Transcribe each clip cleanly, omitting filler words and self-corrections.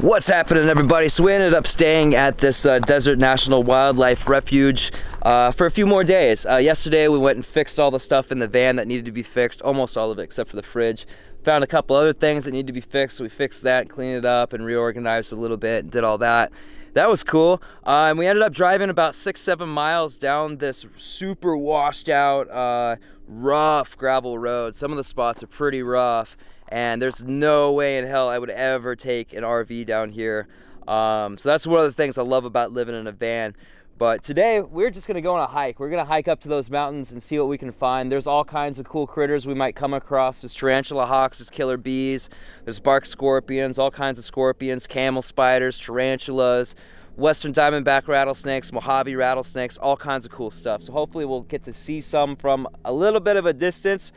What's happening, everybody? So we ended up staying at this Desert National Wildlife Refuge for a few more days. Yesterday we went and fixed all the stuff in the van that needed to be fixed, almost all of it except for the fridge. Found a couple other things that needed to be fixed, so we fixed that, cleaned it up, and reorganized a little bit and did all that. That was cool. And we ended up driving about 6-7 miles down this super washed out, rough gravel road. Some of the spots are pretty rough, and there's no way in hell I would ever take an RV down here. So that's one of the things I love about living in a van. But today we're just gonna go on a hike. We're gonna hike up to those mountains and see what we can find. There's all kinds of cool critters we might come across. There's tarantula hawks, there's killer bees, there's bark scorpions, all kinds of scorpions, camel spiders, tarantulas, western diamondback rattlesnakes, Mojave rattlesnakes, all kinds of cool stuff. So hopefully we'll get to see some from a little bit of a distance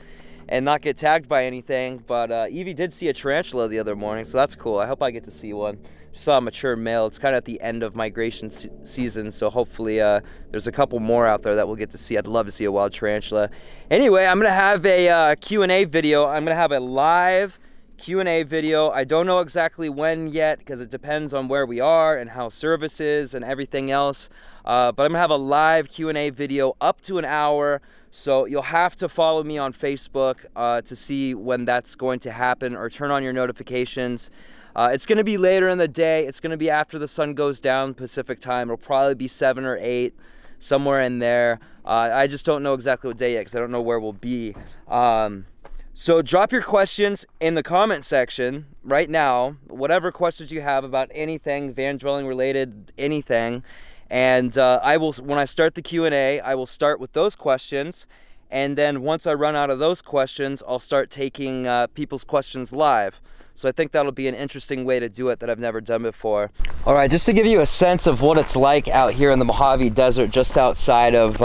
and not get tagged by anything. But Evie did see a tarantula the other morning, so that's cool. I hope I get to see one. Just saw a mature male. It's kind of at the end of migration season, so hopefully there's a couple more out there that we'll get to see. I'd love to see a wild tarantula. Anyway, I'm gonna have a Q&A video. I'm gonna have a live Q&A video. I don't know exactly when yet because it depends on where we are and how service is and everything else. But I'm gonna have a live Q&A video up to an hour. So you'll have to follow me on Facebook to see when that's going to happen, or turn on your notifications. It's going to be later in the day. It's going to be after the sun goes down Pacific time. It'll probably be 7 or 8, somewhere in there. I just don't know exactly what day yet because I don't know where we'll be. So drop your questions in the comment section right now, whatever questions you have about anything van dwelling related, anything. And I will, when I start the Q&A, I will start with those questions, and then once I run out of those questions, I'll start taking people's questions live. So I think that'll be an interesting way to do it that I've never done before. All right, just to give you a sense of what it's like out here in the Mojave Desert, just outside of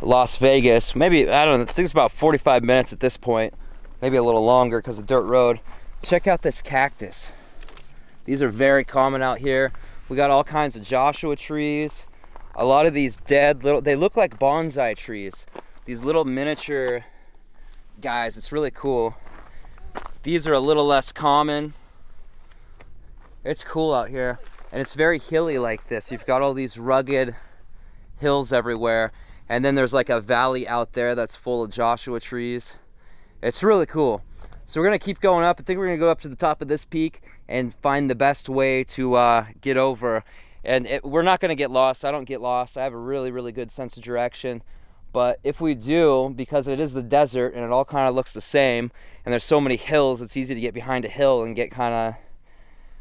Las Vegas, maybe, I don't know, I think it's about 45 minutes at this point, maybe a little longer because of dirt road. Check out this cactus. These are very common out here. We got all kinds of Joshua trees. A lot of these dead little, they look like bonsai trees. These little miniature guys, it's really cool. These are a little less common. It's cool out here. And it's very hilly like this. You've got all these rugged hills everywhere. And then there's like a valley out there that's full of Joshua trees. It's really cool. So we're gonna keep going up. I think we're gonna go up to the top of this peak and find the best way to get over. And we're not gonna get lost. I don't get lost. I have a really, really good sense of direction. But if we do, because it is the desert and it all kind of looks the same, and there's so many hills, it's easy to get behind a hill and get kind of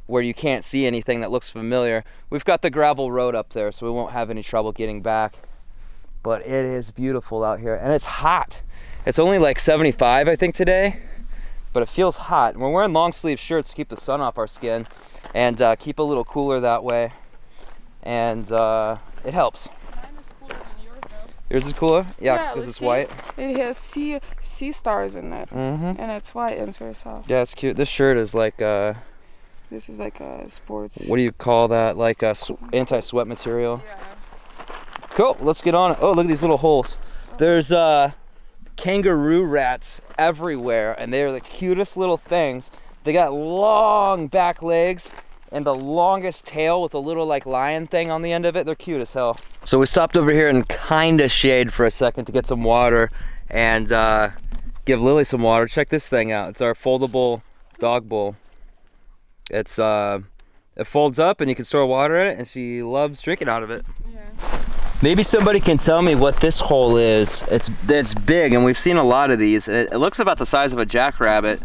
where you can't see anything that looks familiar. We've got the gravel road up there, so we won't have any trouble getting back. But it is beautiful out here, and it's hot. It's only like 75, I think, today. But it feels hot. We're wearing long sleeve shirts to keep the sun off our skin and keep a little cooler that way. And it helps. Mine is cooler than yours, though. Yours is cooler? Yeah, because it's white. It has sea stars in it, and it's white and it's very soft. Yeah, it's cute. This shirt is like this is like a sports. What do you call that? Like a anti-sweat material. Yeah. Cool. Let's get on it. Oh, look at these little holes. There's kangaroo rats everywhere, and they're the cutest little things. They got long back legs and the longest tail with a little like lion thing on the end of it. They're cute as hell. So we stopped over here in kind of shade for a second to get some water and give Lily some water. Check this thing out. It's our foldable dog bowl. It's it folds up and you can store water in it, and she loves drinking out of it. Yeah. Maybe somebody can tell me what this hole is. It's big, and we've seen a lot of these. It looks about the size of a jackrabbit,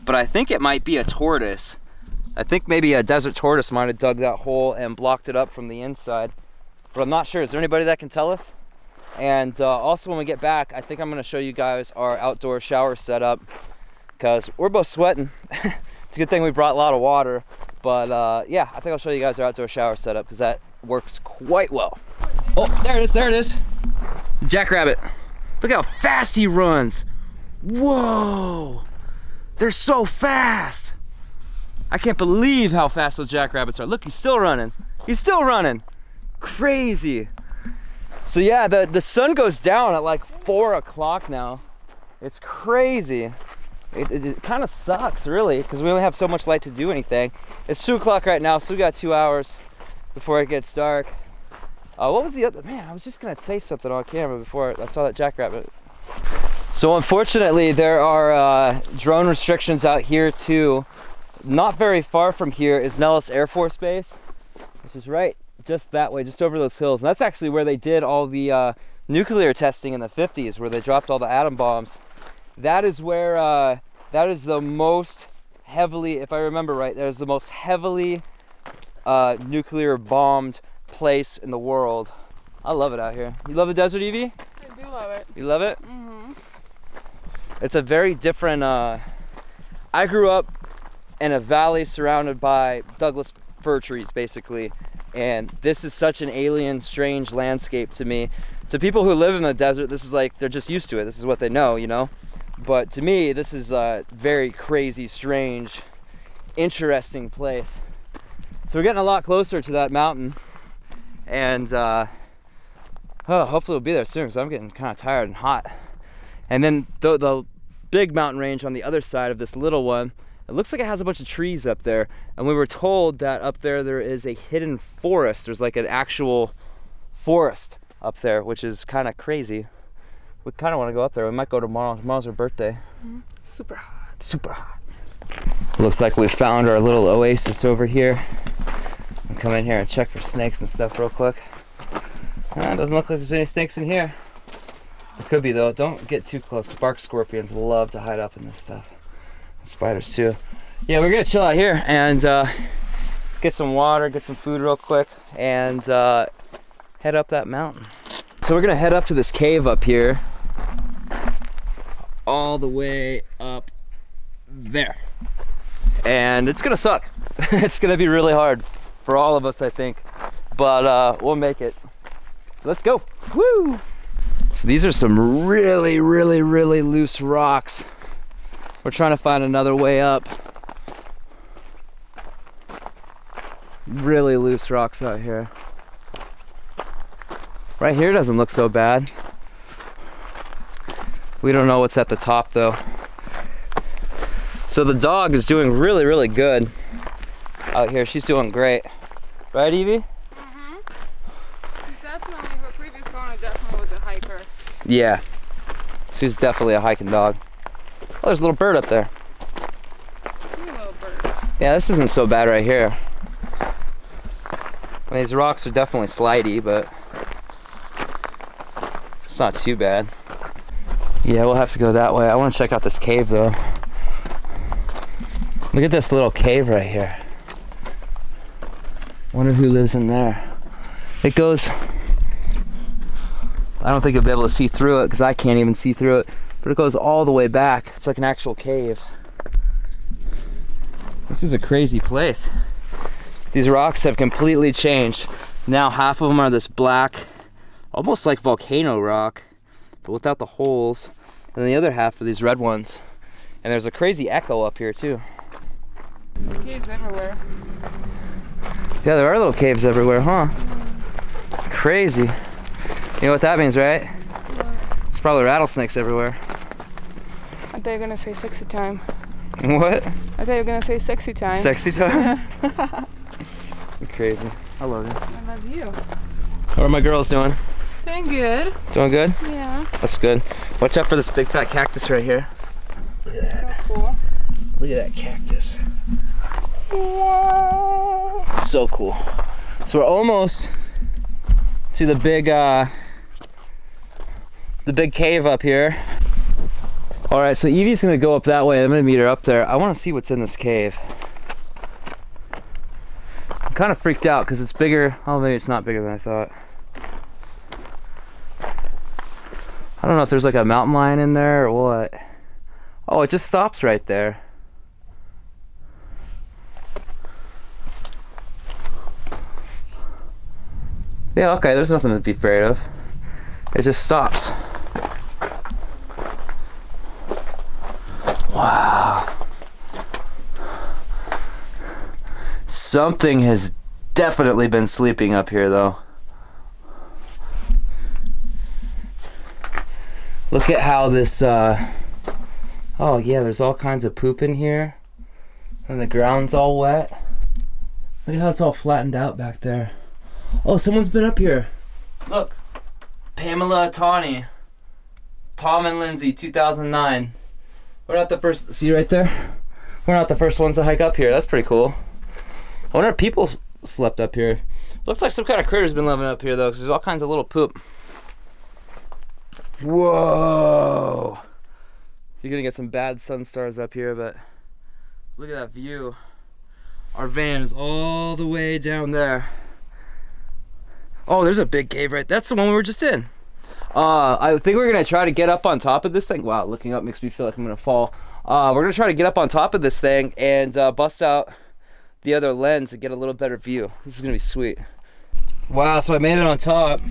but I think it might be a tortoise. I think maybe a desert tortoise might have dug that hole and blocked it up from the inside, but I'm not sure. Is there anybody that can tell us? And also when we get back, I think I'm gonna show you guys our outdoor shower setup, because we're both sweating. It's a good thing we brought a lot of water, but yeah, I think I'll show you guys our outdoor shower setup because that works quite well. Oh, there it is, there it is. Jackrabbit. Look how fast he runs. Whoa, they're so fast. I can't believe how fast those jackrabbits are. Look, he's still running. He's still running. Crazy. So yeah, the sun goes down at like 4 o'clock now. It's crazy. it kind of sucks, really, because we only have so much light to do anything. It's 2 o'clock right now, so we got 2 hours before it gets dark. What was the other, man, I was just gonna say something on camera before I saw that jackrabbit. So unfortunately, there are drone restrictions out here too. Not very far from here is Nellis Air Force Base, which is right just that way, just over those hills. And that's actually where they did all the nuclear testing in the 50s, where they dropped all the atom bombs. That is where, that is the most heavily, if I remember right, that is the most heavily nuclear bombed place in the world. I love it out here. You love the desert, Evie? I do love it. You love it? Mm-hmm. It's a very different, I grew up in a valley surrounded by Douglas fir trees, basically. And this is such an alien, strange landscape to me. To people who live in the desert, this is like, they're just used to it. This is what they know, you know? But to me, this is a very crazy, strange, interesting place. So we're getting a lot closer to that mountain. And hopefully we'll be there soon, because I'm getting kind of tired and hot. And then the big mountain range on the other side of this little one, it looks like it has a bunch of trees up there. And we were told that up there is a hidden forest. There's like an actual forest up there, which is kind of crazy. We kind of want to go up there. We might go tomorrow. Tomorrow's her birthday. Mm-hmm. Super hot. Super hot. Yes. Looks like we found our little oasis over here. I'll come in here and check for snakes and stuff real quick. Doesn't look like there's any snakes in here. It could be though. Don't get too close. Bark scorpions love to hide up in this stuff. And spiders too. Yeah, we're gonna chill out here and get some water, get some food real quick, and head up that mountain. So we're gonna head up to this cave up here, all the way up there. And it's gonna suck. It's gonna be really hard for all of us, I think, but we'll make it. So let's go. Woo! So these are some really, really, really loose rocks. We're trying to find another way up. Really loose rocks out here. Right here doesn't look so bad. We don't know what's at the top though. So the dog is doing really, really good out here. She's doing great. Right, Evie? Her previous owner definitely was a hiker. Yeah, she's definitely a hiking dog. Oh, there's a little bird up there. Little bird. Yeah, this isn't so bad right here. I mean, these rocks are definitely slidey, but it's not too bad. Yeah, we'll have to go that way. I want to check out this cave though. Look at this little cave right here. Wonder who lives in there. It goes, I don't think you'll be able to see through it because I can't even see through it, but it goes all the way back. It's like an actual cave. This is a crazy place. These rocks have completely changed. Now half of them are this black, almost like volcano rock, but without the holes. And then the other half are these red ones. And there's a crazy echo up here too. Caves everywhere. Yeah, there are little caves everywhere, huh? Crazy. You know what that means, right? What? There's probably rattlesnakes everywhere. I thought you were gonna say sexy time. What? I thought you were gonna say sexy time. Sexy time? You're crazy. I love you. I love you. How are my girls doing? Doing good. Doing good? Yeah. That's good. Watch out for this big fat cactus right here. Look at that. So cool. Look at that cactus. So cool. So we're almost to the big cave up here. All right, so Evie's gonna go up that way. I'm gonna meet her up there. I wanna see what's in this cave. I'm kind of freaked out because it's bigger. Oh, maybe it's not bigger than I thought. I don't know if there's like a mountain lion in there or what. Oh, it just stops right there. Yeah, okay, there's nothing to be afraid of. It just stops. Wow. Something has definitely been sleeping up here though. Look at how this, I Oh yeah, there's all kinds of poop in here. And the ground's all wet. Look at how it's all flattened out back there. Oh, someone's been up here. Look. Pamela Tawny. Tom and Lindsay, 2009. We're not the first, see right there? We're not the first ones to hike up here. That's pretty cool. I wonder if people slept up here. Looks like some kind of critter's been living up here though, because there's all kinds of little poop. Whoa! You're gonna get some bad sun stars up here, but look at that view. Our van is all the way down there. Oh, there's a big cave right there. That's the one we were just in. I think we're gonna try to get up on top of this thing. Wow, looking up makes me feel like I'm gonna fall. We're gonna try to get up on top of this thing and bust out the other lens and get a little better view. This is gonna be sweet. Wow, so I made it on top.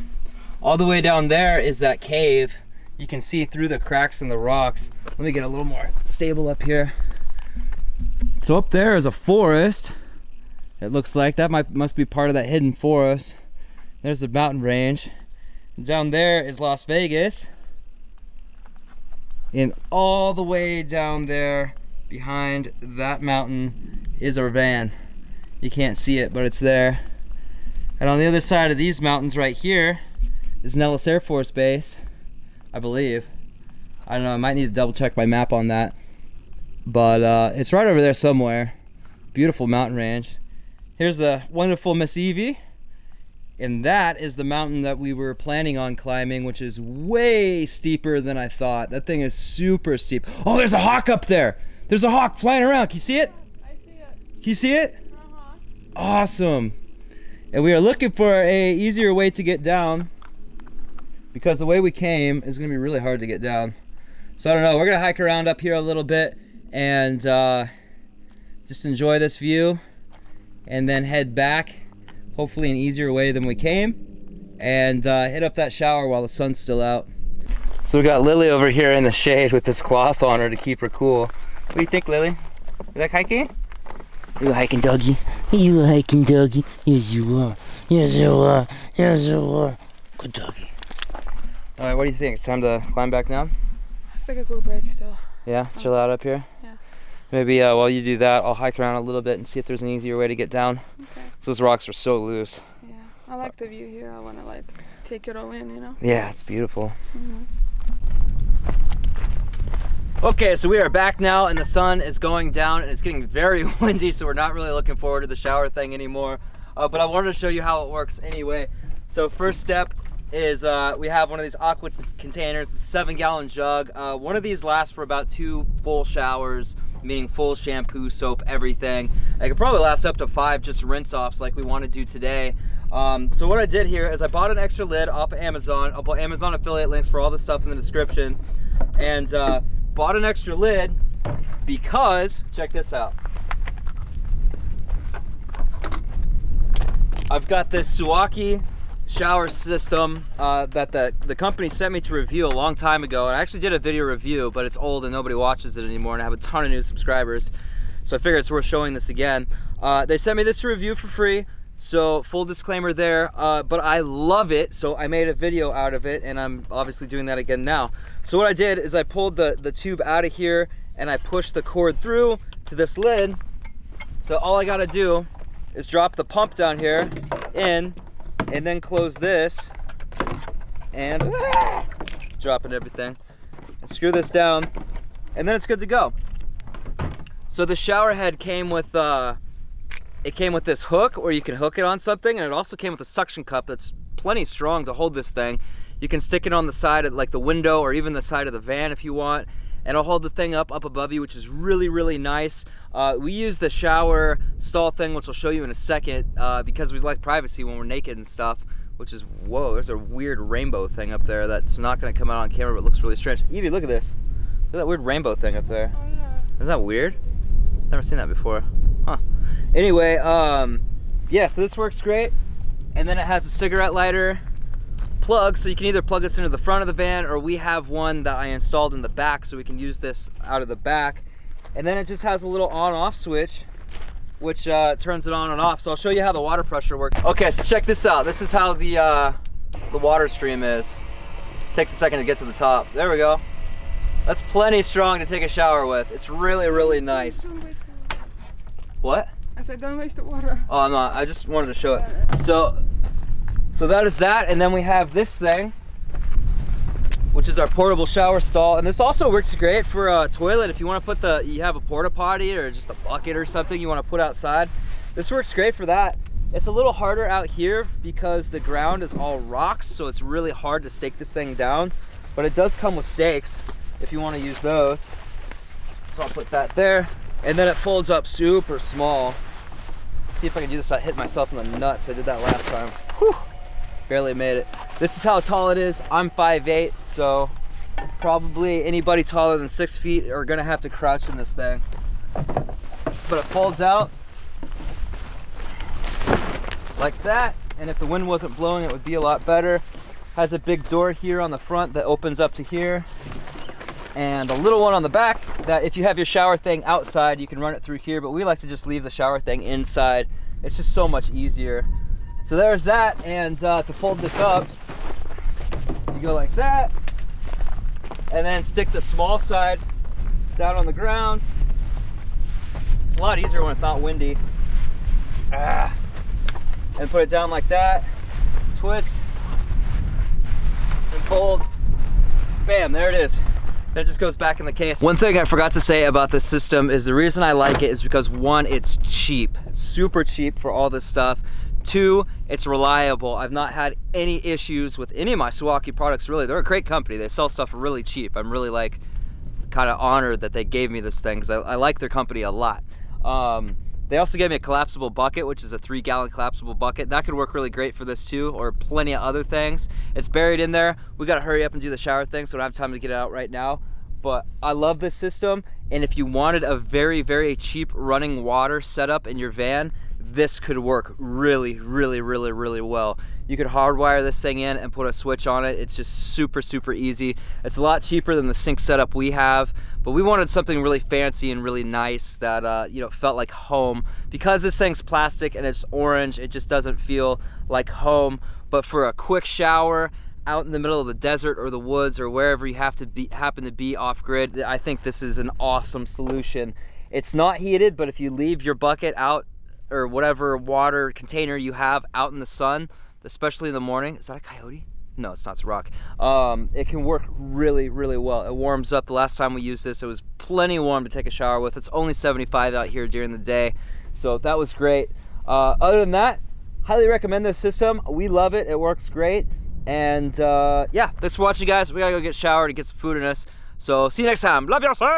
All the way down there is that cave. You can see through the cracks in the rocks. Let me get a little more stable up here. So up there is a forest. It looks like that must be part of that hidden forest. There's the mountain range. Down there is Las Vegas. And all the way down there behind that mountain is our van. You can't see it, but it's there. And on the other side of these mountains right here is Nellis Air Force Base, I believe. I don't know, I might need to double check my map on that. But it's right over there somewhere. Beautiful mountain range. Here's the wonderful Miss Evie. And that is the mountain that we were planning on climbing, which is way steeper than I thought. That thing is super steep. Oh, there's a hawk up there. There's a hawk flying around. Can you see it? I see it. Can you see it? Uh-huh. Awesome. And we are looking for a easier way to get down, because the way we came is gonna be really hard to get down. So I don't know, we're gonna hike around up here a little bit and just enjoy this view and then head back, hopefully an easier way than we came, and hit up that shower while the sun's still out. So we got Lily over here in the shade with this cloth on her to keep her cool. What do you think, Lily? You like hiking? You hiking, doggy? You hiking, doggy? Yes, you are. Yes, you are. Yes, you are. Good doggy. All right, what do you think? It's time to climb back down? It's like a cool break still. Yeah, chill out up here? Yeah. Maybe while you do that, I'll hike around a little bit and see if there's an easier way to get down. Okay. Those rocks are so loose. Yeah, I like the view here. I want to like take it all in, you know? Yeah, it's beautiful. Mm-hmm. Okay, so we are back now and the sun is going down and it's getting very windy, so we're not really looking forward to the shower thing anymore. But I wanted to show you how it works anyway. So first step is we have one of these aqua containers, it's a 7-gallon jug. One of these lasts for about 2 full showers, meaning full shampoo, soap, everything. It could probably last up to 5 just rinse-offs like we want to do today. So what I did here is I bought an extra lid off of Amazon. I'll put Amazon affiliate links for all this stuff in the description. And bought an extra lid because, check this out. I've got this Suwaki shower system that the company sent me to review a long time ago. And I actually did a video review, but it's old and nobody watches it anymore, and I have a ton of new subscribers. So I figured it's worth showing this again. They sent me this to review for free, so full disclaimer there, but I love it, so I made a video out of it, and I'm obviously doing that again now. So what I did is I pulled the tube out of here, and I pushed the cord through to this lid. So all I gotta do is drop the pump down here in, and then close this, and dropping everything, and screw this down, and then it's good to go. So the shower head came with it came with this hook, or you can hook it on something, and it also came with a suction cup that's plenty strong to hold this thing. You can stick it on the side of like the window or even the side of the van if you want, and it'll hold the thing up above you, which is really, really nice. We use the shower stall thing, which I'll show you in a second, because we like privacy when we're naked and stuff, which is, whoa, there's a weird rainbow thing up there that's not gonna come out on camera, but looks really strange. Evie, look at this. Look at that weird rainbow thing up there. Oh yeah. Isn't that weird? Never seen that before. Huh. Anyway, yeah, so this works great. And then it has a cigarette lighter plug, so you can either plug this into the front of the van, or we have one that I installed in the back, so we can use this out of the back. And then it just has a little on-off switch, which turns it on and off. So I'll show you how the water pressure works. Okay, so check this out. This is how the water stream is. Takes a second to get to the top. There we go. That's plenty strong to take a shower with. It's really, really nice. Don't waste the water. What? I said don't waste the water. Oh, I'm not. I just wanted to show it. So that is that, and then we have this thing, which is our portable shower stall. And this also works great for a toilet if you want to put you have a porta potty or just a bucket or something you want to put outside. This works great for that. It's a little harder out here because the ground is all rocks, so it's really hard to stake this thing down. But it does come with stakes if you want to use those. So I'll put that there. And then it folds up super small. Let's see if I can do this without hitting myself in the nuts. I did that last time. Whew. Barely made it. This is how tall it is. I'm 5'8", so probably anybody taller than 6 feet are gonna have to crouch in this thing. But it folds out like that, and if the wind wasn't blowing, it would be a lot better. Has a big door here on the front that opens up to here, and a little one on the back that if you have your shower thing outside, you can run it through here, but we like to just leave the shower thing inside. It's just so much easier. So there's that, and to fold this up, you go like that, and then stick the small side down on the ground. It's a lot easier when it's not windy. And put it down like that, twist, and fold. Bam, there it is. Then it just goes back in the case. One thing I forgot to say about this system is the reason I like it is because one, it's cheap. It's super cheap for all this stuff. Two, it's reliable. I've not had any issues with any of my Suwaki products, really. They're a great company. They sell stuff really cheap. I'm really like kind of honored that they gave me this thing because I like their company a lot. They also gave me a collapsible bucket, which is a 3-gallon collapsible bucket. That could work really great for this too, or plenty of other things. It's buried in there. We gotta hurry up and do the shower thing, so I don't have time to get it out right now. But I love this system, and if you wanted a very, very cheap running water setup in your van, this could work really, really, really, really well. You could hardwire this thing in and put a switch on it. It's just super, super easy. It's a lot cheaper than the sink setup we have, but we wanted something really fancy and really nice that you know, felt like home. Because this thing's plastic and it's orange, it just doesn't feel like home. But for a quick shower out in the middle of the desert or the woods or wherever you happen to be off grid, I think this is an awesome solution. It's not heated, but if you leave your bucket out or whatever water container you have out in the sun, especially in the morning. Is that a coyote? No, it's not, it's a rock. It can work really, really well. It warms up. The last time we used this, it was plenty warm to take a shower with. It's only 75 out here during the day, so that was great. Other than that, highly recommend this system. We love it. It works great. And yeah, thanks for watching, guys. We gotta go get showered and get some food in us. So see you next time. Love yourself.